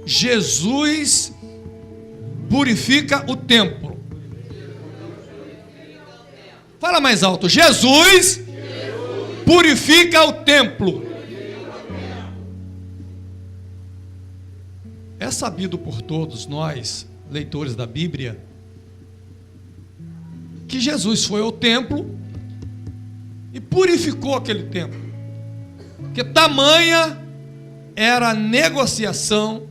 Jesus purifica o templo. Fala mais alto. Jesus purifica o templo. É sabido por todos nós, leitores da Bíblia, que Jesus foi ao templo e purificou aquele templo. Porque tamanha era a negociação,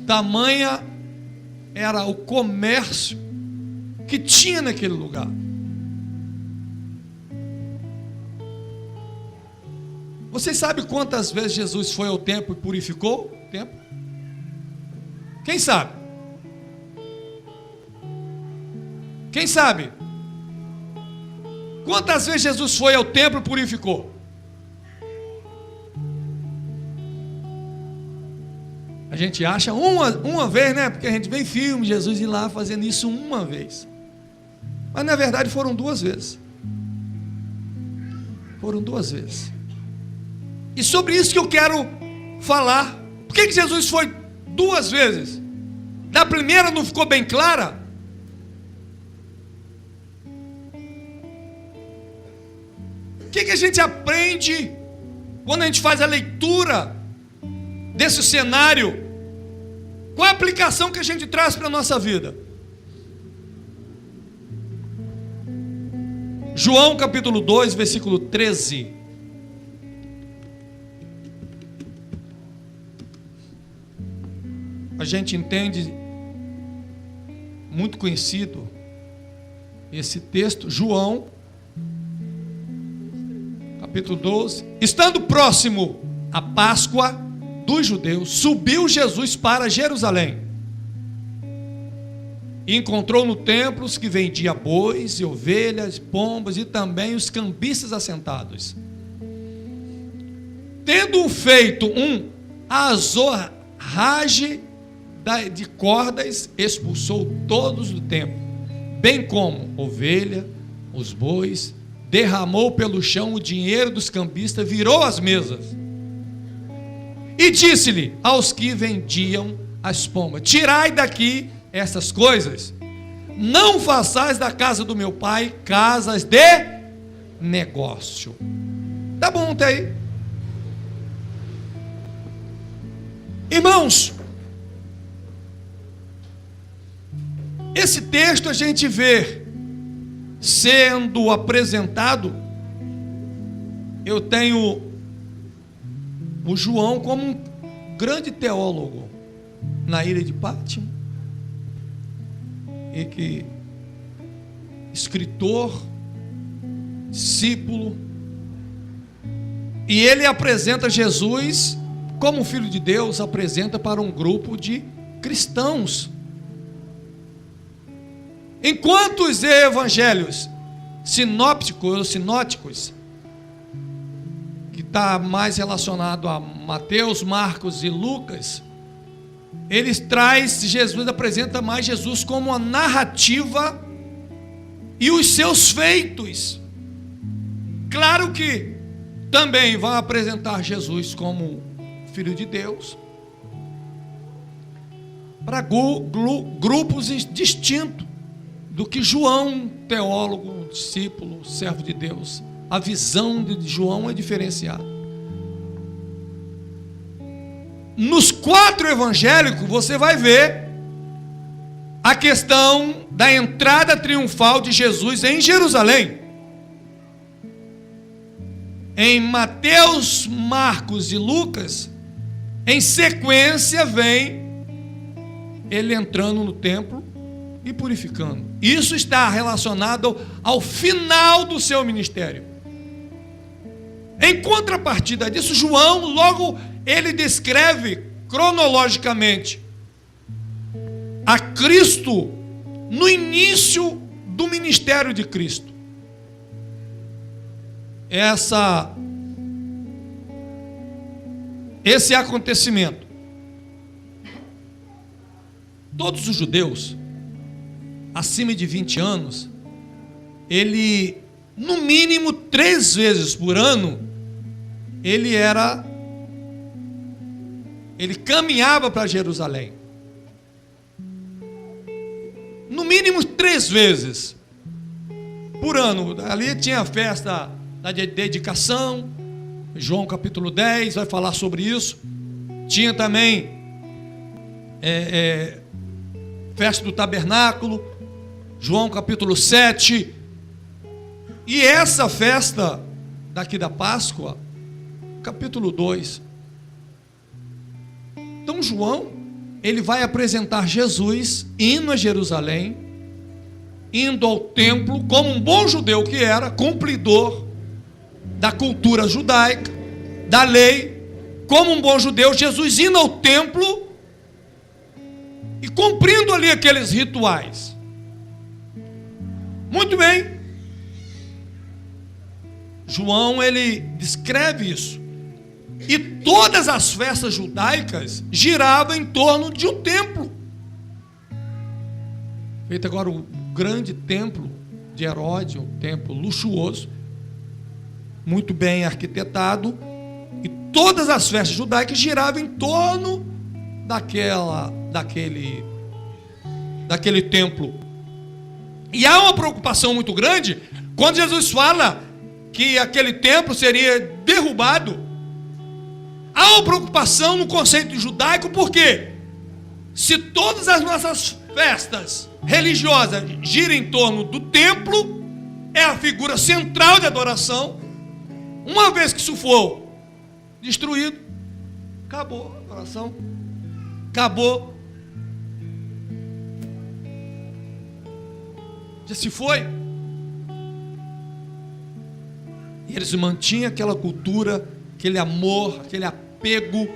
tamanha era o comércio que tinha naquele lugar. Vocês sabem quantas vezes Jesus foi ao templo e purificou o templo? Quem sabe? Quem sabe? Quantas vezes Jesus foi ao templo e purificou? A gente acha uma vez, né? Porque a gente vê em filme Jesus ir lá fazendo isso uma vez. Mas na verdade foram 2 vezes. Foram 2 vezes. E sobre isso que eu quero falar. Por que Jesus foi 2 vezes? Da primeira não ficou bem clara? O que a gente aprende quando a gente faz a leitura desse cenário? Qual a aplicação que a gente traz para a nossa vida? João capítulo 2, versículo 13. A gente entende, muito conhecido esse texto, João capítulo 12. Estando próximo à Páscoa dos judeus, subiu Jesus para Jerusalém e encontrou no templo os que vendiam bois e ovelhas, pombas e também os cambistas assentados. Tendo feito um azorraje de cordas, expulsou todos do templo, bem como ovelha, os bois, derramou pelo chão o dinheiro dos cambistas, virou as mesas e disse-lhe aos que vendiam as pombas: tirai daqui essas coisas, não façais da casa do meu pai casas de negócio. Tá bom até aí? Irmãos, esse texto a gente vê sendo apresentado. Eu tenho o João como um grande teólogo na ilha de Pátimo, e que escritor, discípulo, e ele apresenta Jesus como filho de Deus, apresenta para um grupo de cristãos. Enquanto os evangelhos sinópticos ou sinóticos, que está mais relacionado a Mateus, Marcos e Lucas, eles trazem Jesus, apresenta mais Jesus como a narrativa e os seus feitos. Claro que também vai apresentar Jesus como Filho de Deus para grupos distintos do que João, teólogo, discípulo, servo de Deus. A visão de João é diferenciada. Nos 4 evangélicos você vai ver a questão da entrada triunfal de Jesus em Jerusalém. Em Mateus, Marcos e Lucas, em sequência vem ele entrando no templo e purificando. Isso está relacionado ao final do seu ministério. Em contrapartida disso, João, logo ele descreve cronologicamente a Cristo no início do ministério de Cristo. Esse acontecimento. Todos os judeus acima de 20 anos, ele, no mínimo 3 vezes por ano, ele era ele caminhava para Jerusalém. No mínimo 3 vezes por ano. Ali tinha a festa da dedicação, João capítulo 10 vai falar sobre isso. Tinha também festa do tabernáculo, João capítulo 7. E essa festa daqui da Páscoa, capítulo 2. Então João, ele vai apresentar Jesus indo a Jerusalém, indo ao templo, como um bom judeu que era, cumpridor da cultura judaica, da lei. Como um bom judeu, Jesus indo ao templo e cumprindo ali aqueles rituais. Muito bem. João, ele descreve isso. E todas as festas judaicas giravam em torno de um templo. Feito agora o grande templo de Herodes, um templo luxuoso, muito bem arquitetado. E todas as festas judaicas giravam em torno daquele templo. E há uma preocupação muito grande quando Jesus fala que aquele templo seria derrubado. Há uma preocupação no conceito judaico, porque se todas as nossas festas religiosas giram em torno do templo, é a figura central de adoração. Uma vez que isso for destruído, acabou a adoração, acabou, já se foi. E eles mantinham aquela cultura, aquele amor, aquele apego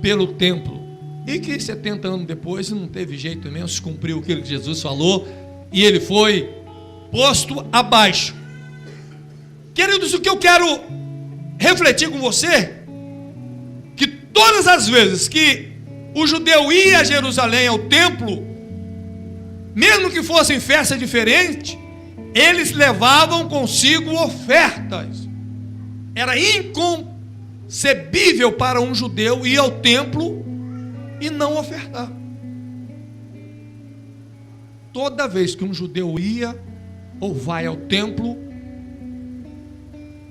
pelo templo. E que 70 anos depois não teve jeito mesmo, se cumpriu aquilo que Jesus falou, e ele foi posto abaixo. Queridos, o que eu quero refletir com você, que todas as vezes que o judeu ia a Jerusalém, ao templo, mesmo que fossem festas diferentes, eles levavam consigo ofertas. Era inconcebível para um judeu ir ao templo e não ofertar. Toda vez que um judeu ia ou vai ao templo,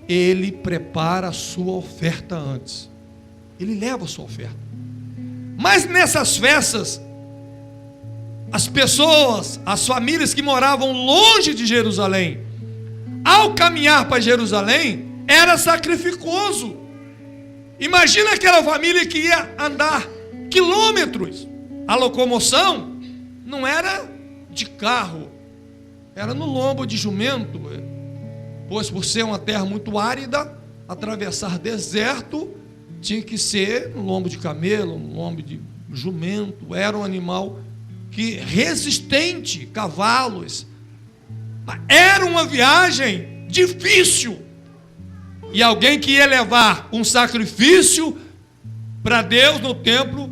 ele prepara a sua oferta antes. Ele leva a sua oferta. Mas nessas festas, as pessoas, as famílias que moravam longe de Jerusalém, ao caminhar para Jerusalém, era sacrificoso. Imagina aquela família que ia andar quilômetros. A locomoção não era de carro, era no lombo de jumento, pois por ser uma terra muito árida, atravessar deserto tinha que ser no lombo de camelo, no lombo de jumento. Era um animal resistente, cavalos. Era uma viagem difícil. E alguém que ia levar um sacrifício para Deus no templo,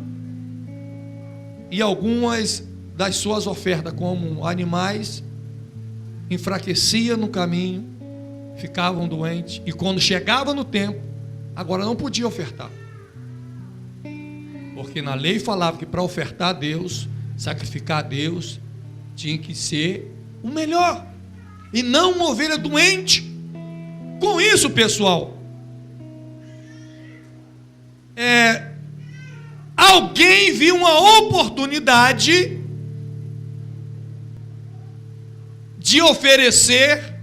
e algumas das suas ofertas, como animais, enfraquecia no caminho, ficavam doentes, e quando chegava no templo, agora não podia ofertar, porque na lei falava que para ofertar a Deus, sacrificar a Deus, tinha que ser o melhor, e não uma ovelha doente. Com isso, pessoal, alguém viu uma oportunidade de oferecer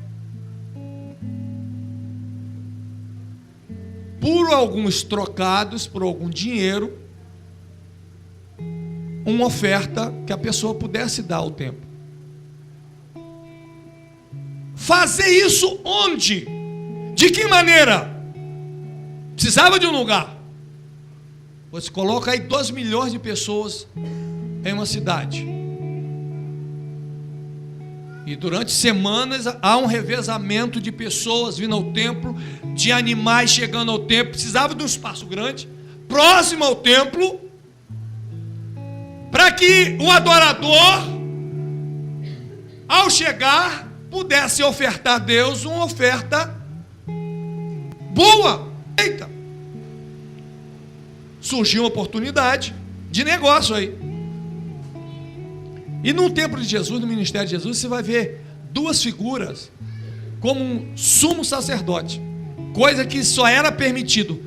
por alguns trocados, por algum dinheiro, uma oferta que a pessoa pudesse dar ao templo. Fazer isso onde? De que maneira? Precisava de um lugar. Você coloca aí 2 milhões de pessoas em uma cidade, e durante semanas há um revezamento de pessoas vindo ao templo, de animais chegando ao templo. Precisava de um espaço grande, próximo ao templo, para que o adorador, ao chegar, pudesse ofertar a Deus uma oferta boa. Eita! surgiu uma oportunidade de negócio aí. E no tempo de Jesus, no ministério de Jesus, você vai ver duas figuras como um sumo sacerdote, coisa que só era permitido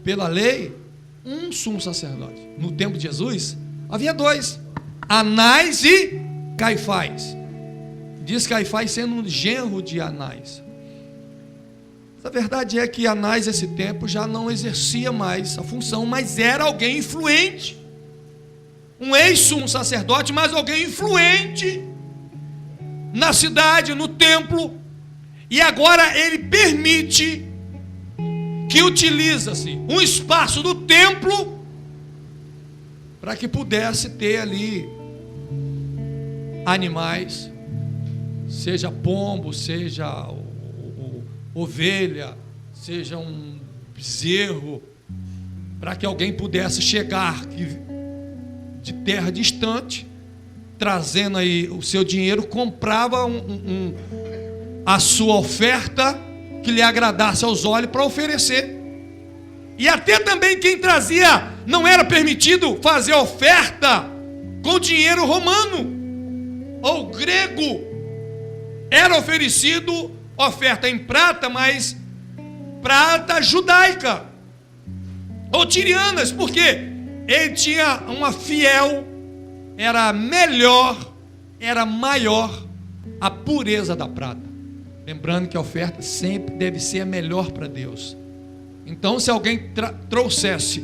pela lei, um sumo sacerdote. No tempo de Jesus, havia dois, Anás e Caifás. Diz Caifás sendo um genro de Anás. A verdade é que Anás, nesse tempo, já não exercia mais a função, mas era alguém influente, um ex-sumo sacerdote, mas alguém influente na cidade, no templo. E agora ele permite que utiliza-se um espaço do templo para que pudesse ter ali animais, seja pombo, seja ovelha, seja um bezerro, para que alguém pudesse chegar de terra distante, trazendo aí o seu dinheiro, comprava a sua oferta que lhe agradasse aos olhos para oferecer. E até também quem trazia, não era permitido fazer oferta com dinheiro romano ou grego, era oferecido oferta em prata, mas prata judaica ou tirianas, porque ele tinha uma fiel, era melhor, era maior a pureza da prata. Lembrando que a oferta sempre deve ser a melhor para Deus. Então, se alguém trouxesse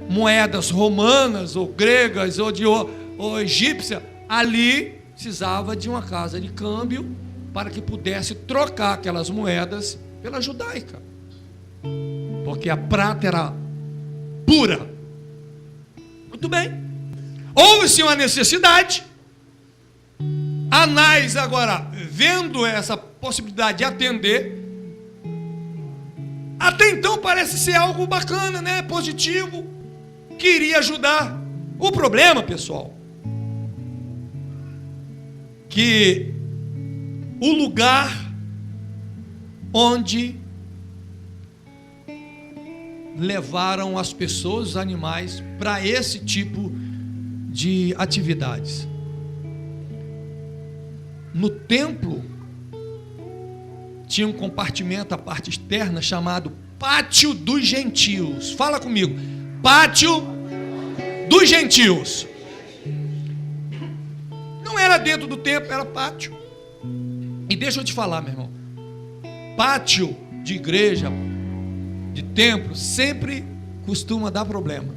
moedas romanas ou gregas ou egípcia, ali precisava de uma casa de câmbio para que pudesse trocar aquelas moedas pela judaica, porque a prata era pura. Muito bem, houve-se uma necessidade. Anás, agora, vendo essa possibilidade de atender, até então parece ser algo bacana, né? Positivo, queria ajudar. O problema, pessoal, que o lugar onde levaram as pessoas, os animais, para esse tipo de atividades. No templo, tinha um compartimento, a parte externa, chamado Pátio dos Gentios. Fala comigo, Pátio dos Gentios. Não era dentro do templo, era pátio. E deixa eu te falar, meu irmão, pátio de igreja, de templo, sempre costuma dar problema.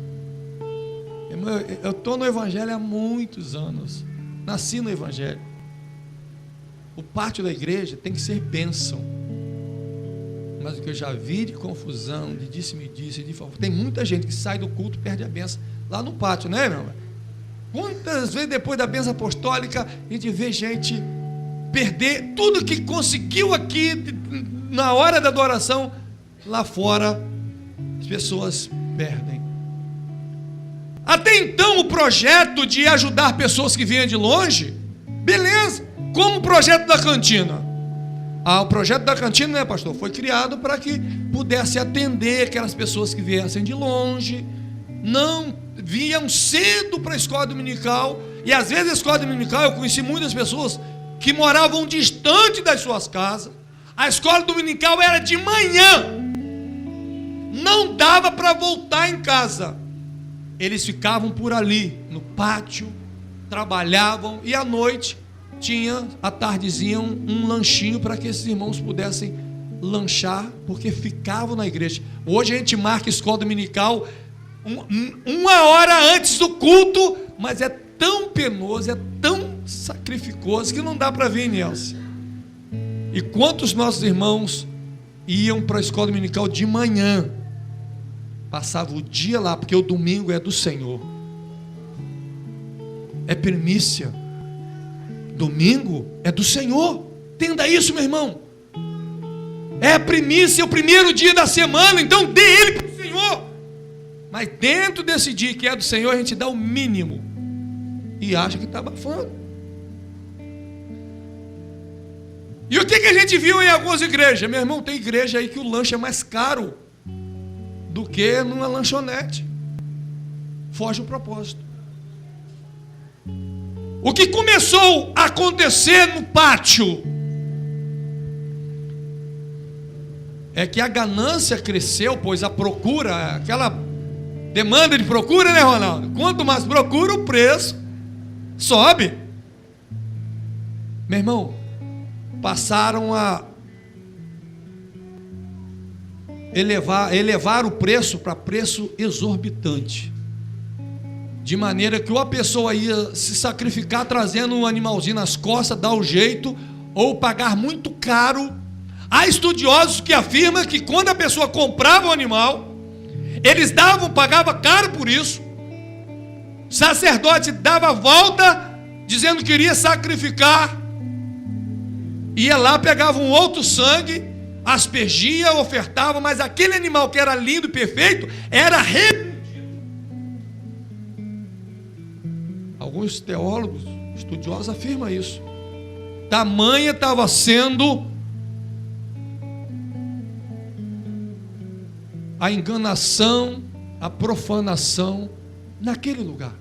Eu estou no evangelho há muitos anos, nasci no evangelho. O pátio da igreja tem que ser bênção. Mas o que eu já vi de confusão, de disse-me-disse, tem muita gente que sai do culto e perde a bênção lá no pátio, né, meu irmão? Quantas vezes depois da bênção apostólica a gente vê gente perder tudo que conseguiu aqui na hora da adoração, lá fora as pessoas perdem. Até então o projeto de ajudar pessoas que vinham de longe, beleza, como o projeto da cantina. O projeto da cantina, né, pastor, foi criado para que pudesse atender aquelas pessoas que viessem de longe, não vinham cedo para a escola dominical. E às vezes a escola dominical, eu conheci muitas pessoas que moravam distante das suas casas. A escola dominical era de manhã, não dava para voltar em casa. Eles ficavam por ali no pátio, trabalhavam, e à noite tinha, à tardezinha, um lanchinho para que esses irmãos pudessem lanchar, porque ficavam na igreja. Hoje a gente marca escola dominical uma hora antes do culto, mas é tão penoso, é tão sacrificoso que não dá para vir, Nelson. E quantos nossos irmãos iam para a escola dominical de manhã, passavam o dia lá, porque o domingo é do Senhor, é primícia. Domingo é do Senhor, entenda isso, meu irmão. É a primícia, é o primeiro dia da semana, então dê ele para o Senhor. Mas dentro desse dia que é do Senhor, a gente dá o mínimo e acha que está abafando. E o que a gente viu em algumas igrejas? Meu irmão, tem igreja aí que o lanche é mais caro do que numa lanchonete. Foge o propósito. O que começou a acontecer no pátio é que a ganância cresceu, pois a procura, aquela demanda de procura, né, Ronaldo? Quanto mais procura, o preço sobe. Meu irmão, passaram a elevar o preço para preço exorbitante, de maneira que ou a pessoa ia se sacrificar trazendo um animalzinho nas costas, dar o jeito, ou pagar muito caro. Há estudiosos que afirmam que quando a pessoa comprava o animal, eles pagavam caro por isso. O sacerdote dava a volta, dizendo que iria sacrificar, ia lá, pegava um outro sangue, aspergia, ofertava, mas aquele animal que era lindo e perfeito, era repreendido. Alguns teólogos, estudiosos afirmam isso. Tamanha estava sendo a enganação, a profanação naquele lugar.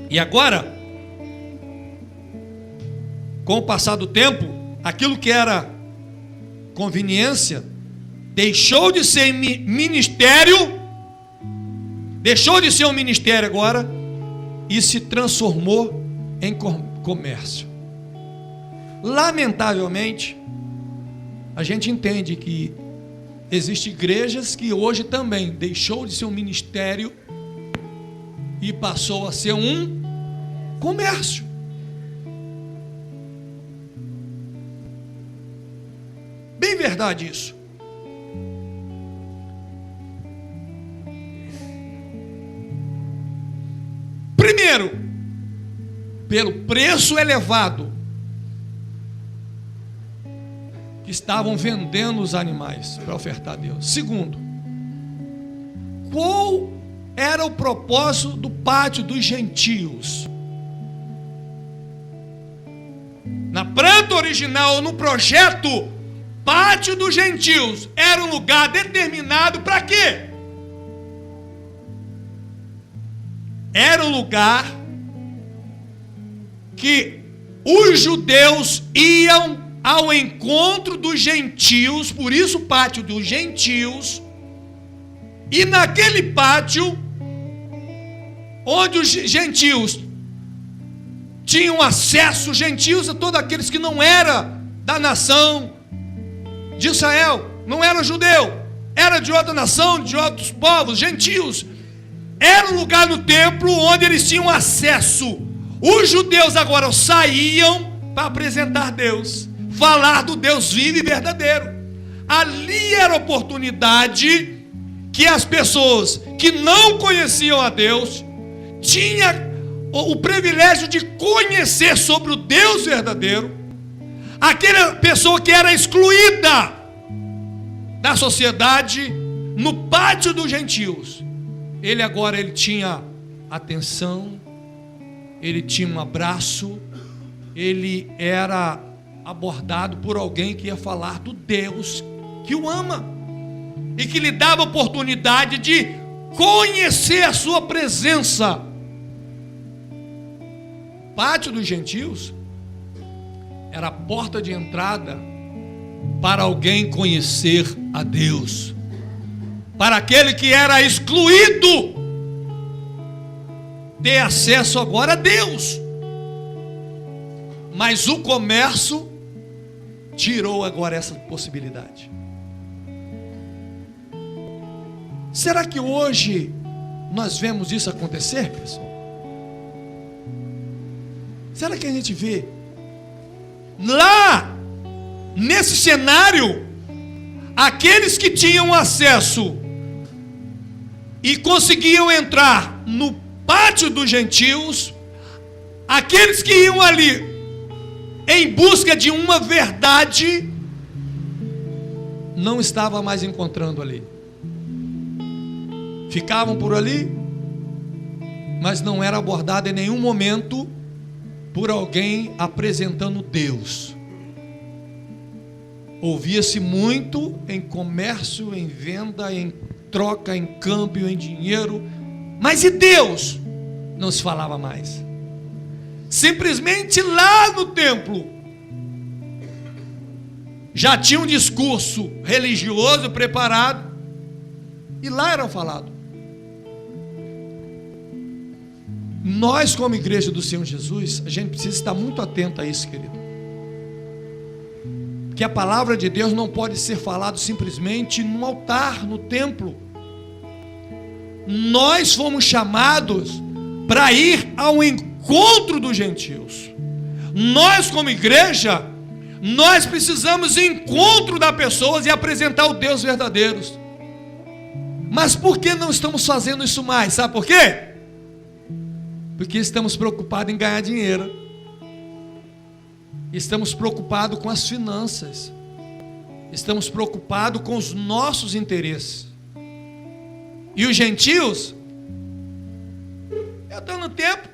E agora, com o passar do tempo, aquilo que era conveniência deixou de ser ministério, deixou de ser um ministério agora e se transformou em comércio. Lamentavelmente, a gente entende que existem igrejas que hoje também deixou de ser um ministério e passou a ser um comércio. Bem verdade isso. Primeiro, pelo preço elevado que estavam vendendo os animais para ofertar a Deus. Segundo, qual era o propósito do pátio dos gentios? Na planta original, no projeto, pátio dos gentios era um lugar determinado para quê? Era um lugar que os judeus iam ao encontro dos gentios, por isso o pátio dos gentios, e naquele pátio, onde os gentios tinham acesso, gentios a todos aqueles que não eram da nação de Israel, não era judeu, era de outra nação, de outros povos, gentios. Era um lugar no templo onde eles tinham acesso. Os judeus agora saíam para apresentar Deus, falar do Deus vivo e verdadeiro. Ali era a oportunidade que as pessoas que não conheciam a Deus tinham o privilégio de conhecer sobre o Deus verdadeiro. Aquela pessoa que era excluída da sociedade, no pátio dos gentios, ele agora tinha atenção, ele tinha um abraço, ele era abordado por alguém que ia falar do Deus que o ama e que lhe dava oportunidade de conhecer a sua presença. Pátio dos gentios era a porta de entrada para alguém conhecer a Deus, para aquele que era excluído ter acesso agora a Deus. Mas o comércio tirou agora essa possibilidade. Será que hoje nós vemos isso acontecer, pessoal? Será que a gente vê lá nesse cenário aqueles que tinham acesso e conseguiam entrar no pátio dos gentios, aqueles que iam ali em busca de uma verdade, não estavam mais encontrando ali. Ficavam por ali, mas não era abordado em nenhum momento por alguém apresentando Deus. Ouvia-se muito em comércio, em venda, em troca, em câmbio, em dinheiro. Mas e Deus? Não se falava mais. Simplesmente lá no templo já tinha um discurso religioso preparado, e lá era falado. Nós, como igreja do Senhor Jesus, a gente precisa estar muito atento a isso, querido. Porque a palavra de Deus não pode ser falada simplesmente no altar, no templo. Nós fomos chamados para ir ao encontro dos gentios. Nós, como igreja, nós precisamos ir ao encontro das pessoas e apresentar o Deus verdadeiro. Mas por que não estamos fazendo isso mais? Sabe por quê? Porque estamos preocupados em ganhar dinheiro. Estamos preocupados com as finanças. Estamos preocupados com os nossos interesses. E os gentios, eu estou no templo,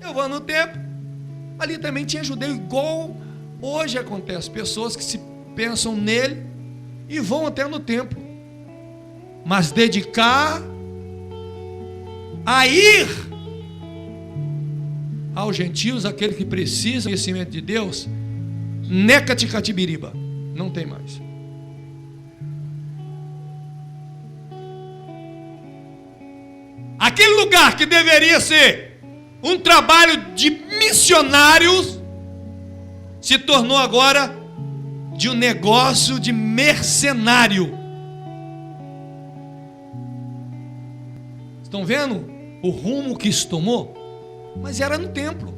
eu vou no templo. Ali também tinha judeu, igual hoje acontece. Pessoas que se pensam nele e vão até no templo. Mas dedicar a ir aos gentios, aqueles que precisam do conhecimento de Deus, necaticatibiriba, não tem mais. Aquele lugar que deveria ser um trabalho de missionários, se tornou agora de um negócio de mercenário. Estão vendo o rumo que isso tomou? Mas era no templo.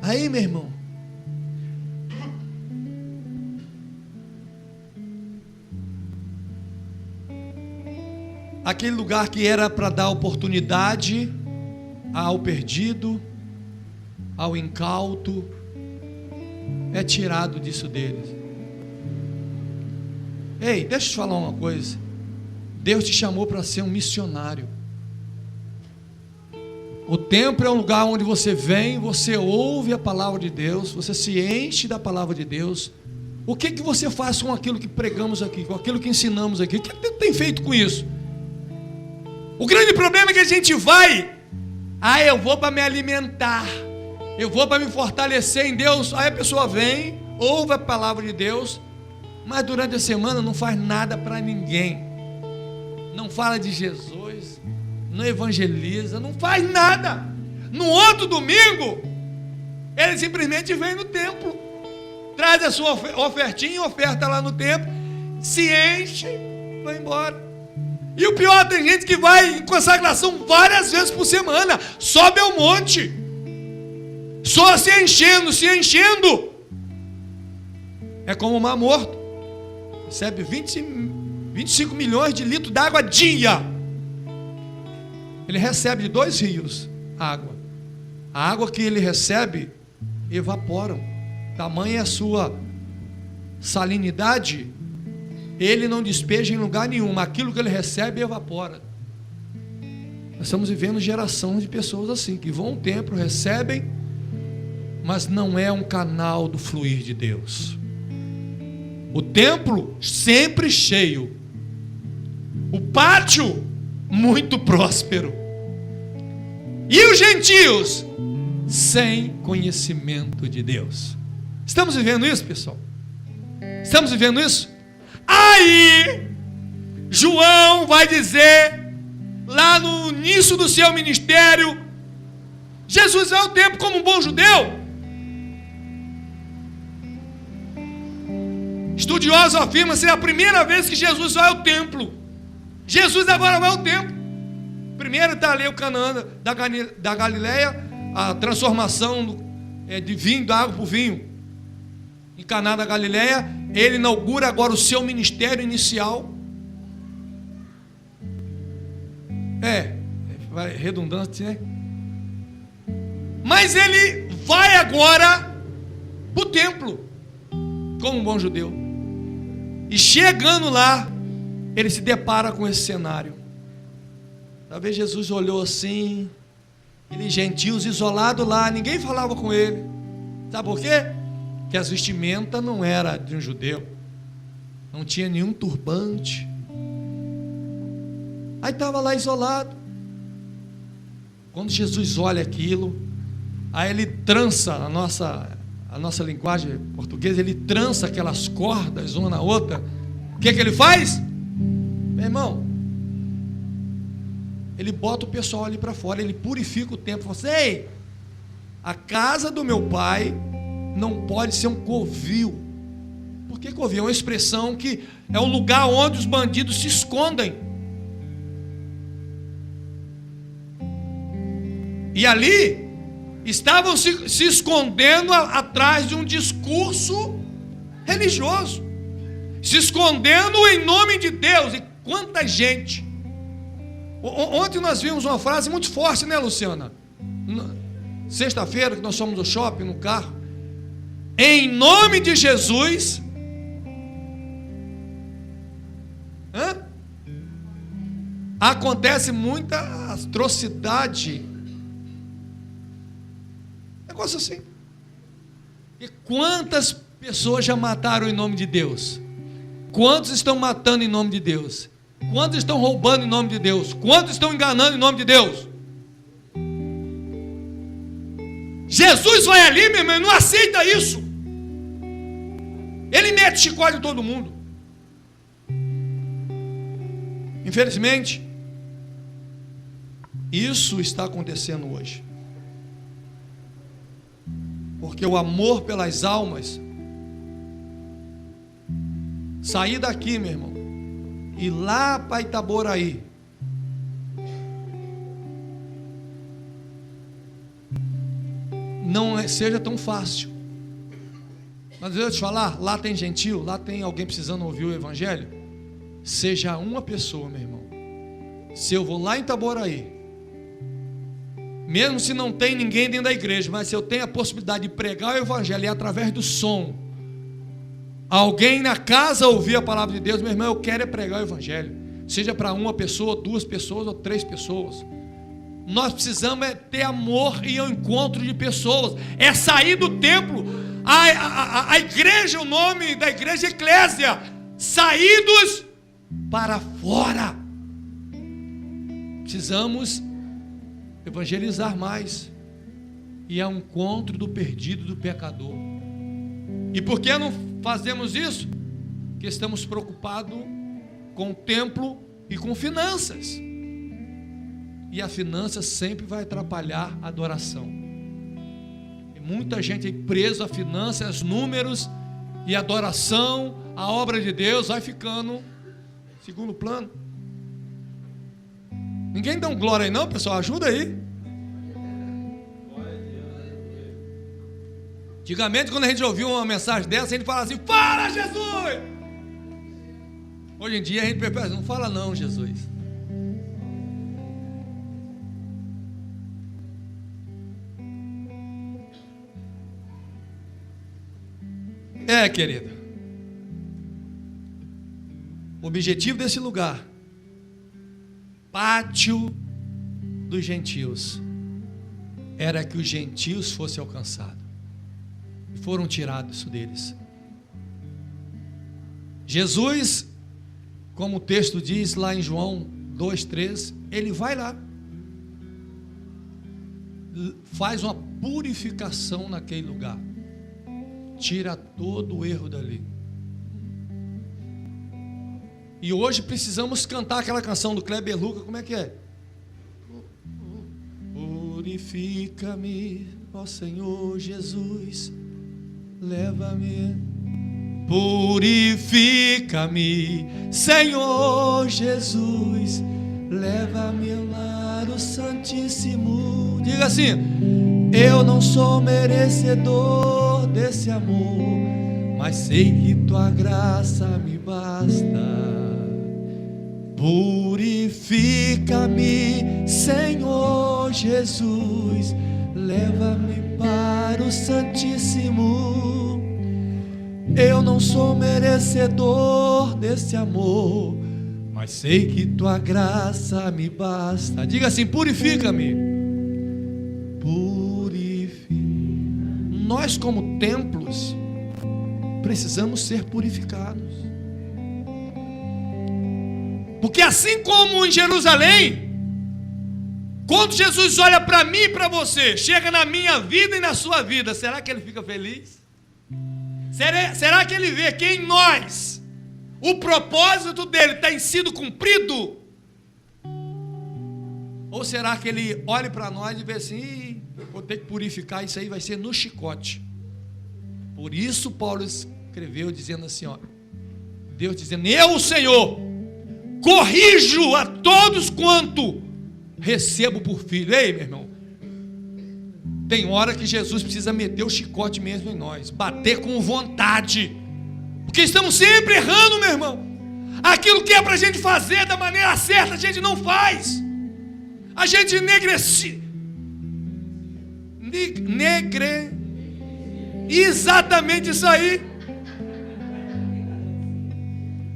Aí, meu irmão, aquele lugar que era para dar oportunidade ao perdido, ao incauto, é tirado disso deles. Ei, deixa eu te falar uma coisa. Deus te chamou para ser um missionário. O templo é um lugar onde você vem, você ouve a palavra de Deus, você se enche da palavra de Deus. O que você faz com aquilo que pregamos aqui, com aquilo que ensinamos aqui? O que você tem feito com isso? O grande problema é que a gente vai, eu vou para me alimentar, eu vou para me fortalecer em Deus. Aí a pessoa vem, ouve a palavra de Deus, mas durante a semana não faz nada para ninguém. Não fala de Jesus, não evangeliza, não faz nada. No outro domingo, ele simplesmente vem no templo, traz a sua ofertinha, oferta lá no templo, se enche, vai embora. E o pior, tem gente que vai em consagração várias vezes por semana, sobe ao monte, só se enchendo. É como o Mar Morto, recebe 25 milhões de litros d'água dia. Ele recebe de 2 rios água. A água que ele recebe evapora. Tamanha a sua salinidade, ele não despeja em lugar nenhum. Aquilo que ele recebe evapora. Nós estamos vivendo geração de pessoas assim, que vão ao templo, recebem, mas não é um canal do fluir de Deus. O templo sempre cheio, o pátio muito próspero, e os gentios sem conhecimento de Deus. Estamos vivendo isso, pessoal? Estamos vivendo isso? Aí João vai dizer lá no início do seu ministério, Jesus vai ao templo como um bom judeu. Estudiosos afirmam ser a primeira vez que Jesus vai ao templo. Jesus agora vai ao templo. Primeiro está ali o Canaã da Galileia, a transformação de vinho, da água por vinho. Em Caná da Galileia, ele inaugura agora o seu ministério inicial. Vai redundante, né? Mas ele vai agora para o templo, como um bom judeu. E chegando lá, ele se depara com esse cenário. Talvez Jesus olhou assim, ele gentios isolados lá, ninguém falava com ele. Sabe por quê? que as vestimentas não eram de um judeu, não tinha nenhum turbante. Aí estava lá isolado. Quando Jesus olha aquilo, aí ele trança a nossa linguagem portuguesa, ele trança aquelas cordas uma na outra. O que ele faz? Meu irmão, ele bota o pessoal ali para fora, ele purifica o templo. Fala assim: ei, a casa do meu pai não pode ser um covil. Por que covil? É uma expressão que é um lugar onde os bandidos se escondem. E ali estavam se escondendo atrás de um discurso religioso, se escondendo em nome de Deus. E quanta gente! Ontem nós vimos uma frase muito forte, né, Luciana? Sexta-feira, que nós fomos no shopping, no carro. Em nome de Jesus. Acontece muita atrocidade. Negócio assim. E quantas pessoas já mataram em nome de Deus? Quantos estão matando em nome de Deus? Quantos estão roubando em nome de Deus? Quantos estão enganando em nome de Deus? Jesus vai ali, meu irmão, não aceita isso. Ele mete chicote em todo mundo. Infelizmente, isso está acontecendo hoje. Porque o amor pelas almas, sair daqui, meu irmão, e lá para Itaboraí, não seja tão fácil. Mas eu te falar, lá tem gentil, lá tem alguém precisando ouvir o evangelho. Seja uma pessoa, meu irmão. Se eu vou lá em Itaboraí, mesmo se não tem ninguém dentro da igreja, mas se eu tenho a possibilidade de pregar o evangelho e através do som, alguém na casa ouvir a palavra de Deus, meu irmão, eu quero é pregar o evangelho, seja para uma pessoa, 2 pessoas ou 3 pessoas. Nós precisamos ter amor e o encontro de pessoas, é sair do templo. A igreja, o nome da igreja é Eclésia, saídos para fora. Precisamos evangelizar mais, e é um encontro do perdido, do pecador. E por que não fazemos isso? Porque estamos preocupados com o templo e com finanças, e a finança sempre vai atrapalhar a adoração. E muita gente presa a finanças, números, e a adoração, a obra de Deus vai ficando em segundo plano. Ninguém dá um glória aí não, pessoal? Ajuda aí. Antigamente, quando a gente ouvia uma mensagem dessa, a gente falava assim: fala, Jesus! Hoje em dia a gente prefere: não fala não, Jesus. Querida, o objetivo desse lugar, pátio dos gentios, era que os gentios fossem alcançados, e foram tirados deles. Jesus, como o texto diz lá em João 2,3, ele vai lá, faz uma purificação naquele lugar, tira todo o erro dali. E hoje precisamos cantar aquela canção do Kleber Luca. Como é que é? Purifica-me, ó Senhor Jesus, leva-me. Purifica-me, Senhor Jesus, leva-me lá no Santíssimo. Diga assim: eu não sou merecedor desse amor, mas sei que tua graça me basta. Purifica-me, Senhor Jesus, leva-me para o Santíssimo. Eu não sou merecedor desse amor, mas sei que tua graça me basta. Diga assim: purifica-me. Purifica. Nós, como templos, precisamos ser purificados. Porque assim como em Jerusalém, quando Jesus olha para mim e para você, chega na minha vida e na sua vida, será que ele fica feliz? Será que ele vê que em nós o propósito dele tem sido cumprido? Ou será que ele olha para nós e vê assim, vou ter que purificar, isso aí vai ser no chicote? Por isso Paulo escreveu dizendo assim, ó, Deus dizendo, eu, o Senhor, corrijo a todos quanto recebo por filho. Ei, meu irmão, tem hora que Jesus precisa meter o chicote mesmo em nós, bater com vontade, porque estamos sempre errando, meu irmão. Aquilo que é para a gente fazer da maneira certa, a gente não faz. A gente exatamente isso aí.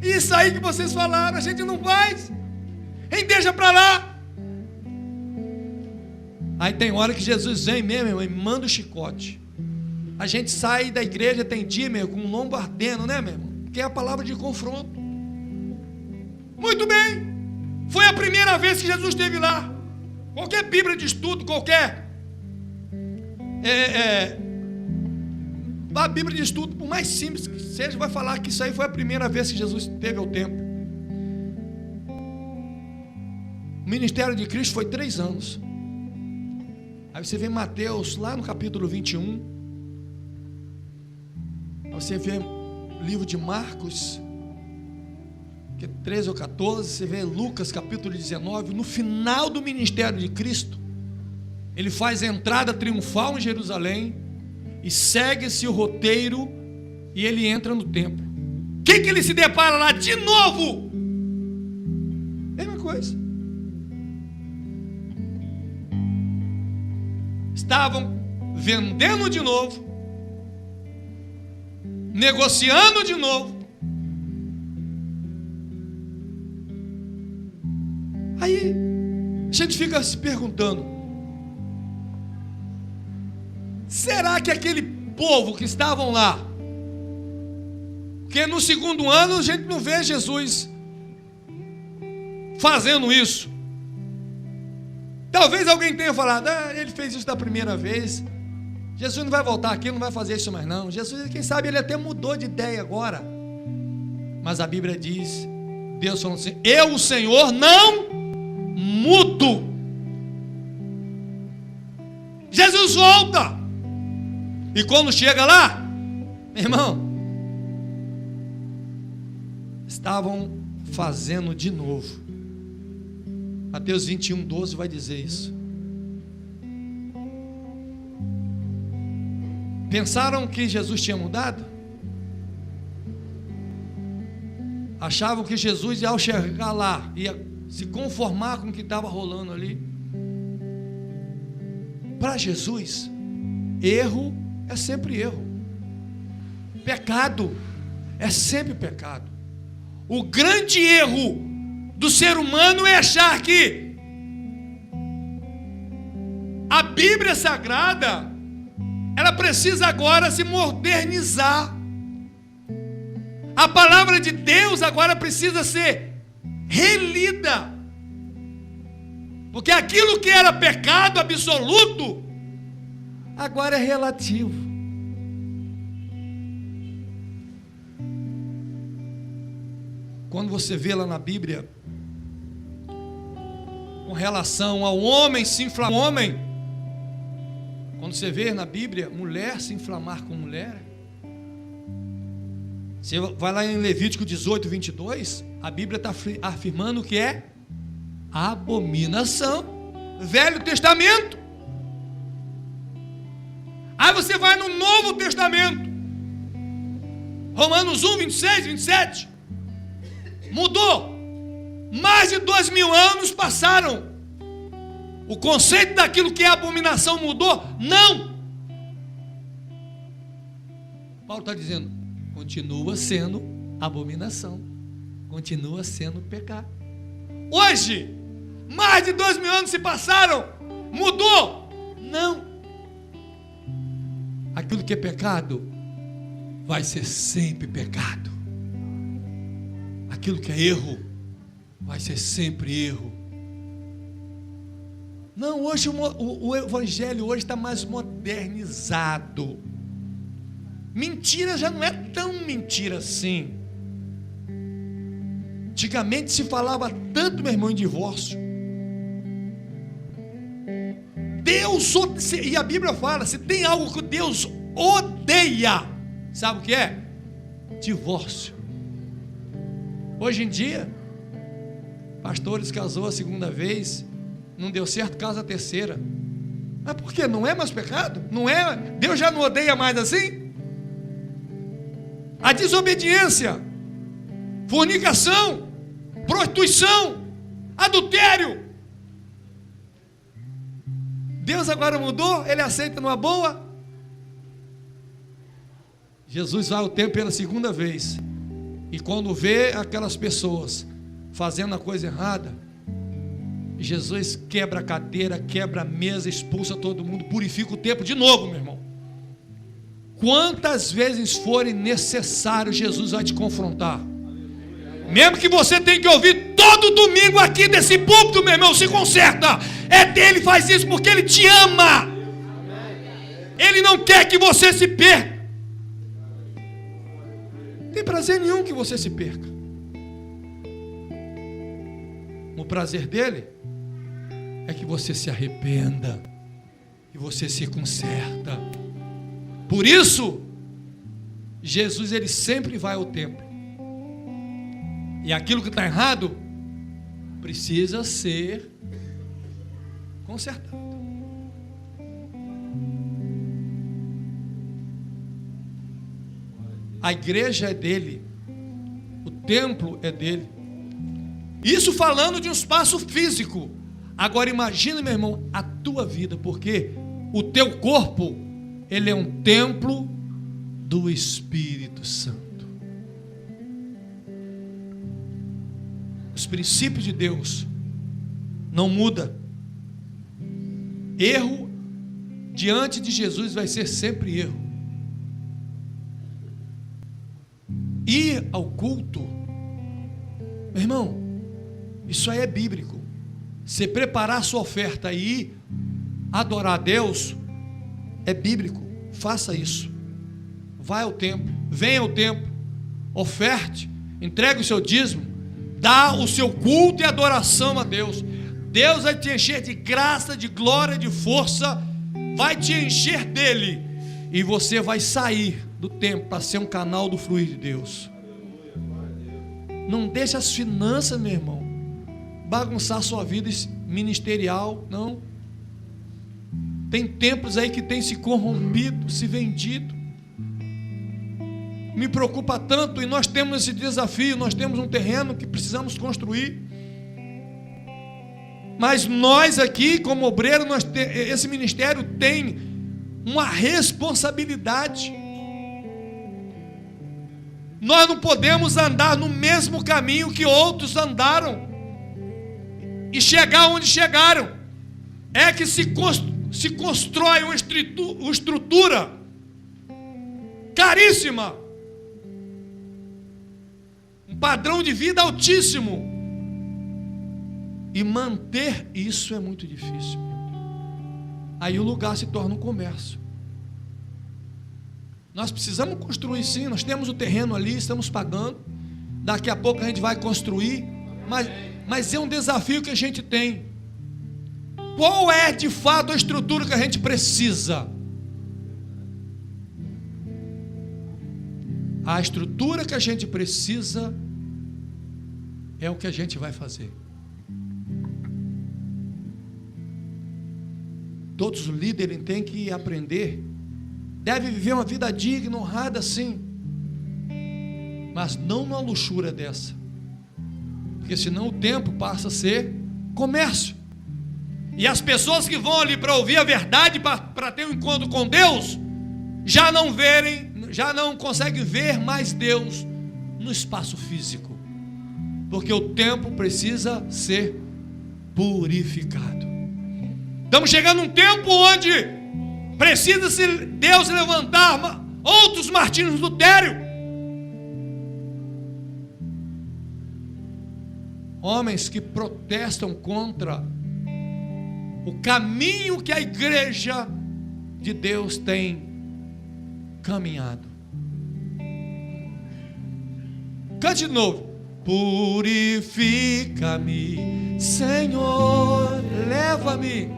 Isso aí que vocês falaram, a gente não faz. Deixa para lá. Aí tem hora que Jesus vem mesmo, irmão, e manda o chicote. A gente sai da igreja, tem dia, meu, com o lombo ardendo, né, meu irmão? Porque é a palavra de confronto. Muito bem. Foi a primeira vez que Jesus esteve lá. Qualquer Bíblia de estudo, qualquer a Bíblia de estudo, por mais simples que seja, vai falar que isso aí foi a primeira vez que Jesus esteve ao templo. O ministério de Cristo foi 3 anos. Aí você vê Mateus, lá no capítulo 21. Aí você vê o livro de Marcos, que é 13 ou 14. Você vê Lucas, capítulo 19. No final do ministério de Cristo, ele faz a entrada triunfal em Jerusalém e segue-se o roteiro e ele entra no templo. O que ele se depara lá de novo? Mesma coisa. Estavam vendendo de novo, negociando de novo. Aí a gente fica se perguntando, será que aquele povo que estavam lá, porque no segundo ano a gente não vê Jesus fazendo isso. Talvez alguém tenha falado, ele fez isso da primeira vez, Jesus não vai voltar aqui, não vai fazer isso mais não. Jesus, quem sabe ele até mudou de ideia agora. Mas a Bíblia diz, Deus falando assim, eu, o Senhor, não mudo. Jesus volta. E quando chega lá, meu irmão, estavam fazendo de novo. Mateus 21, 12 vai dizer isso. Pensaram que Jesus tinha mudado? Achavam que Jesus, ao chegar lá, ia se conformar com o que estava rolando ali. Para Jesus, erro é sempre erro. Pecado é sempre pecado. O grande erro do ser humano é achar que a Bíblia Sagrada, ela precisa agora se modernizar. A palavra de Deus agora precisa ser relida. Porque aquilo que era pecado absoluto, agora é relativo. Quando você vê lá na Bíblia, com relação ao homem se inflamar com homem, quando você vê na Bíblia, mulher se inflamar com mulher, você vai lá em Levítico 18, 22, a Bíblia está afirmando que é abominação. Velho Testamento. Aí você vai no Novo Testamento, Romanos 1, 26, 27, mudou. Mais de 2000 anos passaram. O conceito daquilo que é abominação mudou? Não. Paulo está dizendo, continua sendo abominação, continua sendo pecado. Hoje, mais de 2000 anos se passaram, mudou? Não. Aquilo que é pecado vai ser sempre pecado. Aquilo que é erro vai ser sempre erro. Não, hoje o evangelho hoje está mais modernizado. Mentira já não é tão mentira assim. Antigamente se falava tanto, meu irmão, em divórcio. Deus, e a Bíblia fala, se tem algo que Deus odeia, sabe o que é? Divórcio. Hoje em dia, pastores casou a segunda vez, não deu certo, casa a terceira. Mas por quê? Não é mais pecado? Não é? Deus já não odeia mais assim? A desobediência, fornicação, prostituição, adultério. Deus agora mudou? Ele aceita numa boa? Jesus vai ao templo pela segunda vez. E quando vê aquelas pessoas fazendo a coisa errada, Jesus quebra a cadeira, quebra a mesa, expulsa todo mundo, purifica o templo de novo, meu irmão. Quantas vezes forem necessário, Jesus vai te confrontar. Mesmo que você tenha que ouvir todo domingo aqui desse púlpito, meu irmão, se conserta. É dele, faz isso porque ele te ama. Ele não quer que você se perca. Não tem prazer nenhum que você se perca. O prazer dele é que você se arrependa e você se conserta. Por isso, Jesus ele sempre vai ao templo. E aquilo que está errado precisa ser consertado. A igreja é dele, o templo é dele. Isso falando de um espaço físico. Agora imagina, meu irmão, a tua vida, porque o teu corpo, ele é um templo do Espírito Santo. Os princípios de Deus não mudam. Erro diante de Jesus vai ser sempre erro. Ir ao culto, meu irmão, isso aí é bíblico. Você preparar a sua oferta e ir adorar a Deus é bíblico. Faça isso. Vai ao templo, venha ao templo, oferte, entregue o seu dízimo, dá o seu culto e adoração a Deus. Deus vai te encher de graça, de glória, de força, vai te encher dele, e você vai sair do templo para ser um canal do fluir de Deus. Não deixe as finanças, meu irmão, bagunçar a sua vida ministerial, não. Tem templos aí que tem se corrompido, se vendido. Me preocupa tanto, e nós temos esse desafio, nós temos um terreno que precisamos construir. Mas nós aqui, como obreiro, esse ministério tem uma responsabilidade. Nós não podemos andar no mesmo caminho que outros andaram e chegar onde chegaram. É que se constrói uma estrutura caríssima, um padrão de vida altíssimo, e manter isso é muito difícil. Aí o lugar se torna um comércio. Nós precisamos construir, sim, nós temos o terreno ali, estamos pagando, daqui a pouco a gente vai construir, mas é um desafio que a gente tem. Qual é de fato a estrutura que a gente precisa? A estrutura que a gente precisa é o que a gente vai fazer. Todos os líderes têm que aprender. Deve viver uma vida digna, honrada, sim, mas não numa luxúria dessa, porque senão o tempo passa a ser comércio, e as pessoas que vão ali para ouvir a verdade, para ter um encontro com Deus, já não conseguem ver mais Deus no espaço físico, porque o tempo precisa ser purificado. Estamos chegando num tempo onde precisa Deus levantar outros Martinhos Lutero. Homens que protestam contra o caminho que a igreja de Deus tem caminhado. Cante de novo. Purifica-me, Senhor, leva-me.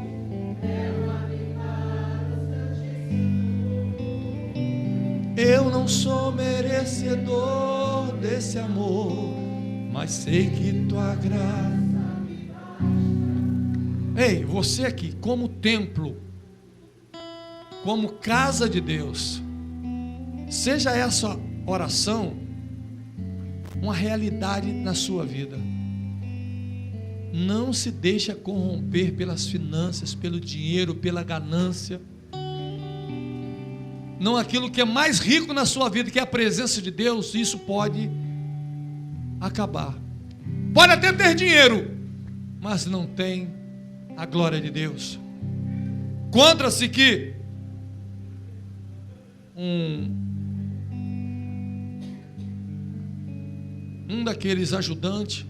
Eu não sou merecedor desse amor, mas sei que tua graça. Ei, você aqui, como templo, como casa de Deus, seja essa oração uma realidade na sua vida. Não se deixa corromper pelas finanças, pelo dinheiro, pela ganância. Não aquilo que é mais rico na sua vida, que é a presença de Deus. Isso pode acabar. Pode até ter dinheiro, mas não tem a glória de Deus. Encontra-se que um daqueles ajudantes,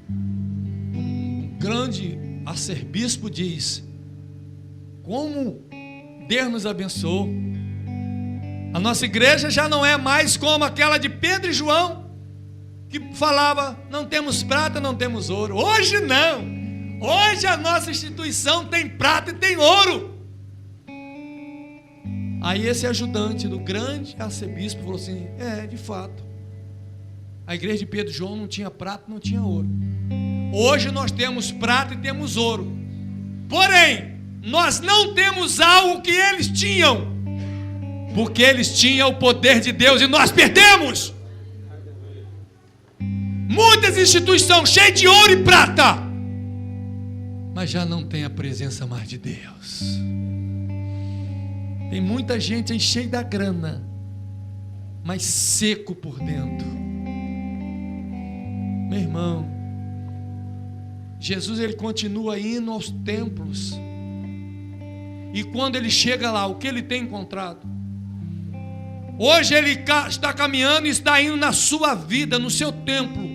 um grande arcebispo, diz: como Deus nos abençoou. A nossa igreja já não é mais como aquela de Pedro e João, que falava: não temos prata, não temos ouro. Hoje não. Hoje a nossa instituição tem prata e tem ouro. Aí esse ajudante do grande arcebispo falou assim: de fato, a igreja de Pedro e João não tinha prata, não tinha ouro. Hoje nós temos prata e temos ouro. Porém, nós não temos algo que eles tinham, porque eles tinham o poder de Deus e nós perdemos. Muitas instituições cheias de ouro e prata, mas já não tem a presença mais de Deus. Tem muita gente aí cheia da grana, mas seco por dentro. Meu irmão, Jesus, ele continua indo aos templos, e quando ele chega lá, o que ele tem encontrado? Hoje ele está caminhando e está indo na sua vida, no seu templo.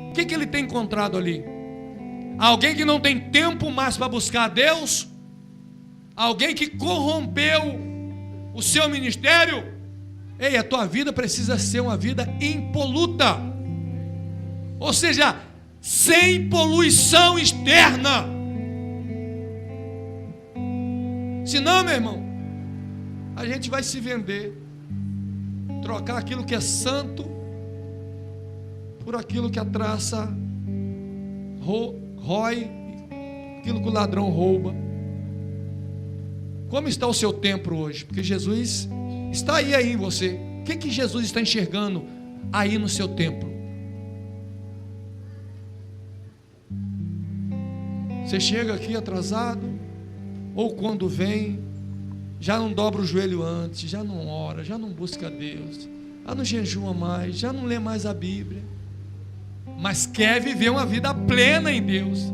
O que ele tem encontrado ali? Alguém que não tem tempo mais para buscar a Deus? Alguém que corrompeu o seu ministério? Ei, a tua vida precisa ser uma vida impoluta, ou seja, sem poluição externa. Senão, meu irmão, a gente vai se vender, trocar aquilo que é santo por aquilo que a traça rói, aquilo que o ladrão rouba. Como está o seu templo hoje? Porque Jesus está aí em você. O que Jesus está enxergando aí no seu templo? Você chega aqui atrasado, ou quando vem, já não dobra o joelho antes, já não ora, já não busca Deus, já não jejua mais, já não lê mais a Bíblia, mas quer viver uma vida plena em Deus.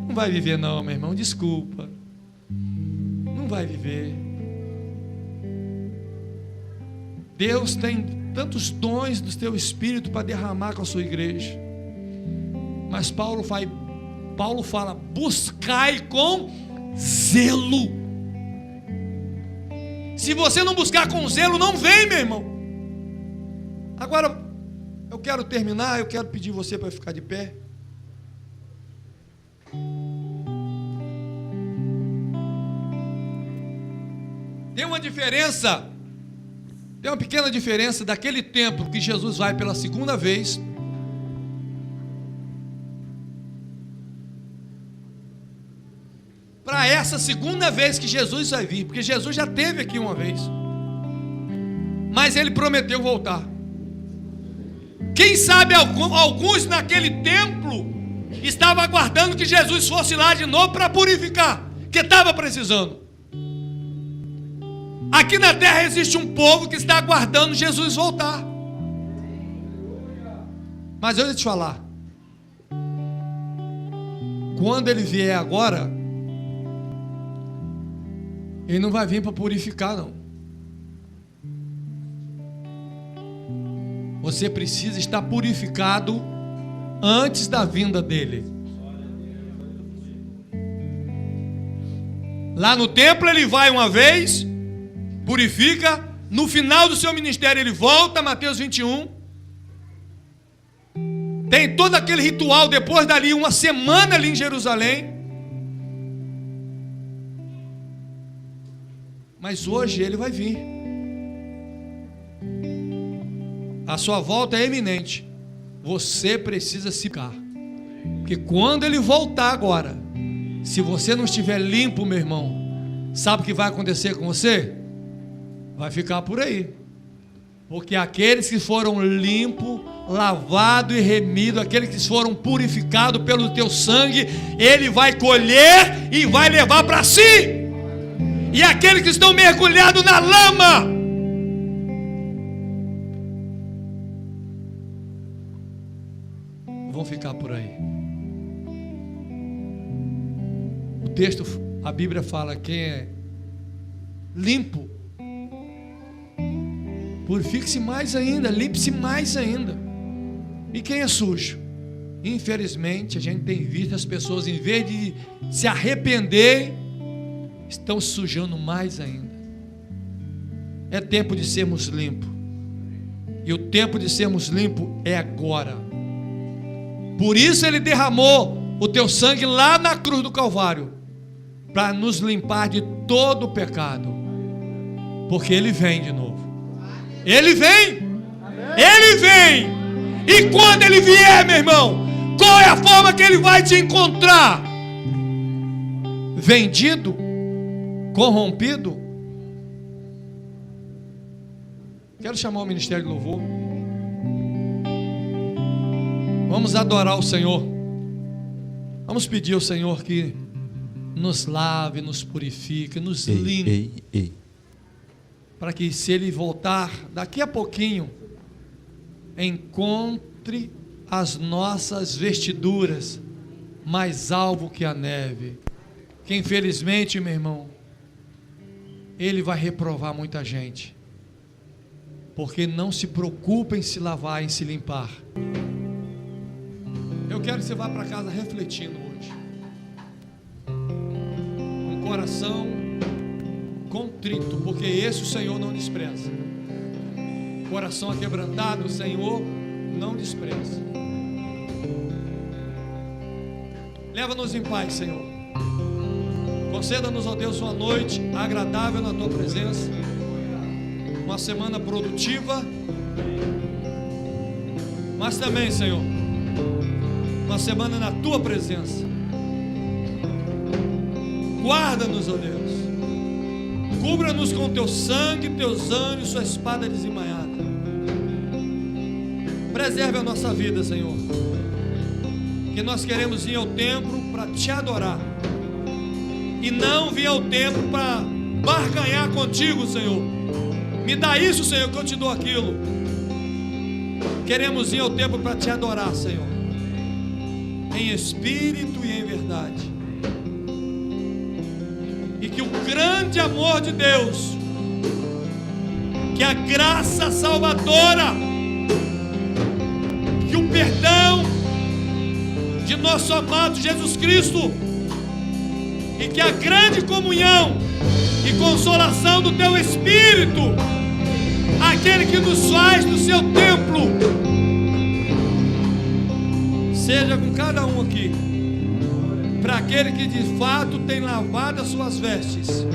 Não vai viver não, meu irmão, desculpa. Não vai viver. Deus tem tantos dons do teu Espírito para derramar com a sua igreja, mas Paulo fala: buscai com zelo. Se você não buscar com zelo, não vem, meu irmão. Agora, eu quero terminar, eu quero pedir você para ficar de pé. Tem uma diferença, tem uma pequena diferença daquele templo que Jesus vai pela segunda vez para essa segunda vez que Jesus vai vir, porque Jesus já esteve aqui uma vez, mas ele prometeu voltar. Quem sabe alguns naquele templo estavam aguardando que Jesus fosse lá de novo para purificar, que estava precisando. Aqui na terra existe um povo que está aguardando Jesus voltar. Mas eu vou te falar, quando ele vier agora, ele não vai vir para purificar, não. Você precisa estar purificado antes da vinda dele. Lá no templo ele vai uma vez, purifica, no final do seu ministério ele volta, Mateus 21. Tem todo aquele ritual, depois dali uma semana ali em Jerusalém. Mas hoje ele vai vir. A sua volta é iminente. Você precisa se ficar. Porque quando ele voltar agora, se você não estiver limpo, meu irmão, sabe o que vai acontecer com você? Vai ficar por aí. Porque aqueles que foram limpos, lavados e remidos, aqueles que foram purificados pelo teu sangue, ele vai colher e vai levar para si. E aqueles que estão mergulhados na lama, vão ficar por aí. O texto, a Bíblia fala: quem é limpo, purifique-se mais ainda, limpe-se mais ainda. E quem é sujo? Infelizmente, a gente tem visto as pessoas, em vez de se arrepender, estão se sujando mais ainda. É tempo de sermos limpos. E o tempo de sermos limpos é agora. Por isso ele derramou o teu sangue lá na cruz do Calvário, para nos limpar de todo o pecado. Porque ele vem de novo. Ele vem. Ele vem. E quando ele vier, meu irmão, qual é a forma que ele vai te encontrar? Vendido? Corrompido? Quero chamar o Ministério do Louvor. Vamos adorar o Senhor. Vamos pedir ao Senhor que nos lave, nos purifique, nos limpe. Para que, se Ele voltar daqui a pouquinho, encontre as nossas vestiduras mais alvo que a neve. Que infelizmente, meu irmão, Ele vai reprovar muita gente, porque não se preocupa em se lavar, em se limpar. Eu quero que você vá para casa refletindo hoje, um coração contrito, porque esse o Senhor não despreza. Coração aquebrantado, o Senhor não despreza. Leva-nos em paz, Senhor. Conceda-nos, ó Deus, uma noite agradável na Tua presença, uma semana produtiva, mas também, Senhor, uma semana na Tua presença. Guarda-nos, ó Deus, cubra-nos com Teu sangue, Teus anjos, Sua espada desembainhada. Preserve a nossa vida, Senhor, que nós queremos ir ao templo para Te adorar, e não vir ao templo para barganhar contigo, Senhor. Me dá isso, Senhor, que eu te dou aquilo. Queremos ir ao templo para Te adorar, Senhor, em espírito e em verdade. E que o grande amor de Deus, que a graça salvadora, que o perdão de nosso amado Jesus Cristo, e que a grande comunhão e consolação do Teu Espírito, aquele que nos faz do Seu templo, seja com cada um aqui, para aquele que de fato tem lavado as suas vestes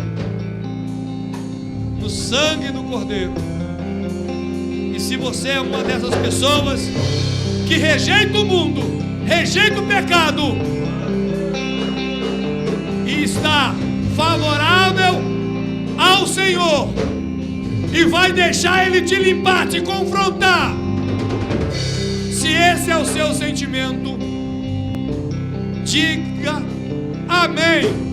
no sangue do Cordeiro. E se você é uma dessas pessoas que rejeita o mundo, rejeita o pecado, e está favorável ao Senhor, e vai deixar Ele te limpar, te confrontar, se esse é o seu sentimento, diga amém.